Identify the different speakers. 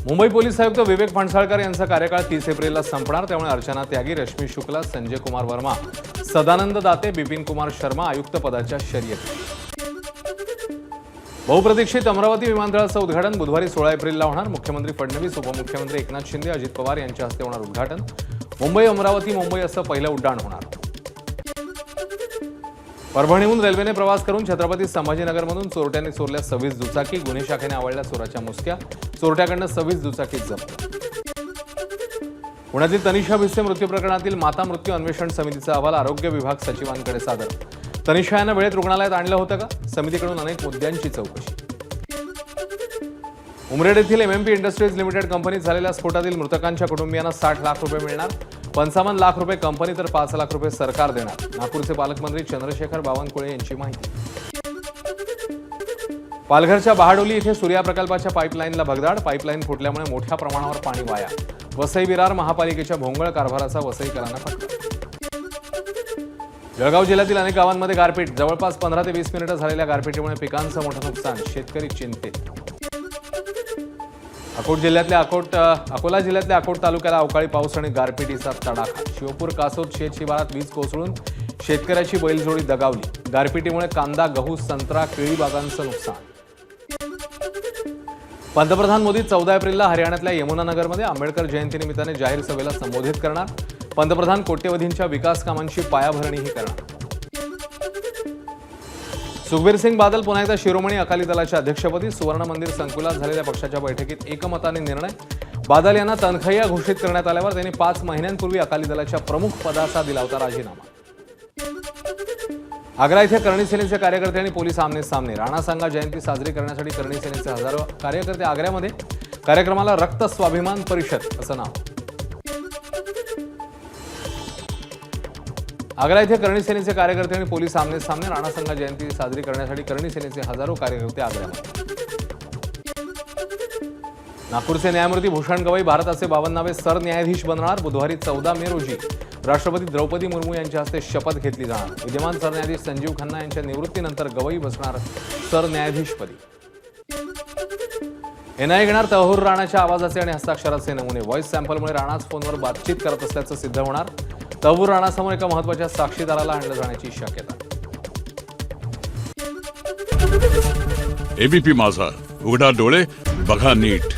Speaker 1: Mumbai police आयुक्त विवेक फणसळकर यांचा कार्यकाळ 30 एप्रिलला संपणार। त्यामुळे अर्चना त्यागी, रश्मी शुक्ला, संजय कुमार वर्मा, सदानंद दाते, बिपिन कुमार शर्मा आयुक्त पदाच्या शर्यतीत। बहुप्रतीक्षित अमरावती विमानतळाचं उद्घाटन बुधवारी 16 एप्रिलला होणार। मुख्यमंत्री फडणवीस, उपमुख्यमंत्री एकनाथ शिंदे, अजित पवार यांच्या हस्ते होणार उद्घाटन। मुंबई अमरावती मुंबई असं पहिलं उड्डाण होणार। परभणीहून रेल्वेने प्रवास करून छत्रपती संभाजीनगरमधून चोरट्यांनी चोरल्या 26 दुचाकी। गुन्हे शाखेने आवळल्या चोराच्या मुसक्या। चोरट्याकडनं 26 दुचाकी जप्त। पुण्यातील तनिषा भिसे मृत्यू प्रकरणातील माता मृत्यू अन्वेषण समितीचा अहवाल आरोग्य विभाग सचिवांकडे सादर। तनिषा यांना वेळेत रुग्णालयात आणलं होतं का? समितीकडून अनेक मुद्द्यांची चौकशी। उमरेड येथील एमएमपी इंडस्ट्रीज लिमिटेड कंपनीत झालेल्या स्फोटातील मृतकांच्या कुटुंबियांना 60 लाख रुपये मिळणार। 55 लाख रुपये कंपनी तर 5 लाख रुपये सरकार देणार। नागपूरचे पालकमंत्री चंद्रशेखर बावनकुळे यांची माहिती। पालघरच्या बहाडोली येथे सूर्या प्रकल्पाच्या पाईपलाईनला भगदाड। पाईपलाईन फुटल्यामुळे मोठ्या प्रमाणावर पाणी वाया। वसई विरार महापालिकेच्या भोंगळ कारभाराचा वसईकरांना फटका। जळगाव जिल्ह्यातील अनेक गावांमध्ये गारपीट। जवळपास 15 ते 20 मिनिटं झालेल्या गारपिटीमुळे पिकांचं मोठं नुकसान। शेतकरी चिंतेत। अकोला जिल्ह्यातल्या अकोट तालुक्याला अवकाळी पाऊस आणि गारपिटीचा तडाखा। शिवपूर कासोद शेत शिवारात वीज कोसळून शेतकऱ्याची बैलजोडी दगावली। गारपिटीमुळे कांदा, गहू, संत्रा, केळी बागांचं नुकसान। पंतप्रधान मोदी 14 एप्रिलला हरियाणातल्या यमुनानगरमध्ये आंबेडकर जयंतीनिमित्ताने जाहीर सभेला संबोधित करणार। पंतप्रधान कोट्यवधींच्या विकास कामांची पायाभरणीही करणार। सुखबीर सिंग बादल पुन्हा एकदा शिरोमणी अकाली दलाच्या अध्यक्षपदी। सुवर्ण मंदिर संकुलात झालेल्या पक्षाच्या बैठकीत एकमताने निर्णय। बादल यांना तनखैया घोषित करण्यात आल्यावर त्यांनी 5 महिन्यांपूर्वी अकाली दलाच्या प्रमुख पदाचा दिला होता राजीनामा। आग्रा इथे करणी सेनेचे कार्यकर्ते आणि पोलीस आमने सामने। राणा सांगा जयंती साजरी करण्यासाठी करणी सेनेचे हजारो कार्यकर्ते आग्र्यामध्ये। कार्यक्रमाला रक्त स्वाभिमान परिषद असं नाव। आग्रा इथे करणी सेनेचे कार्यकर्ते आणि पोलीस आमने सामने। राणा सांगा जयंती साजरी करण्यासाठी करणी सेनेचे हजारो कार्यकर्ते आग्र्यामध्ये। नागपूरचे न्यायमूर्ती भूषण गवई भारताचे 52वे सरन्यायाधीश बनणार। बुधवारी 14 मे रोजी राष्ट्रपती द्रौपदी मुर्मू यांच्या हस्ते शपथ घेतली जाणार। विद्यमान सरन्यायाधीश संजीव खन्ना यांच्या निवृत्तीनंतर गवई बसणार सरन्यायाधीशपदी। एनआयए घेणार तहूर राणाच्या आवाजाचे आणि हस्ताक्षराचे नमुने। व्हॉइस सॅम्पलमुळे राणाच फोनवर बातचीत करत असल्याचं सिद्ध होणार। तहूर राणासमोर एका महत्त्वाच्या साक्षीदाराला आणलं जाण्याची शक्यता।
Speaker 2: एबीपी माझा, उघडा डोळे बघा नीट।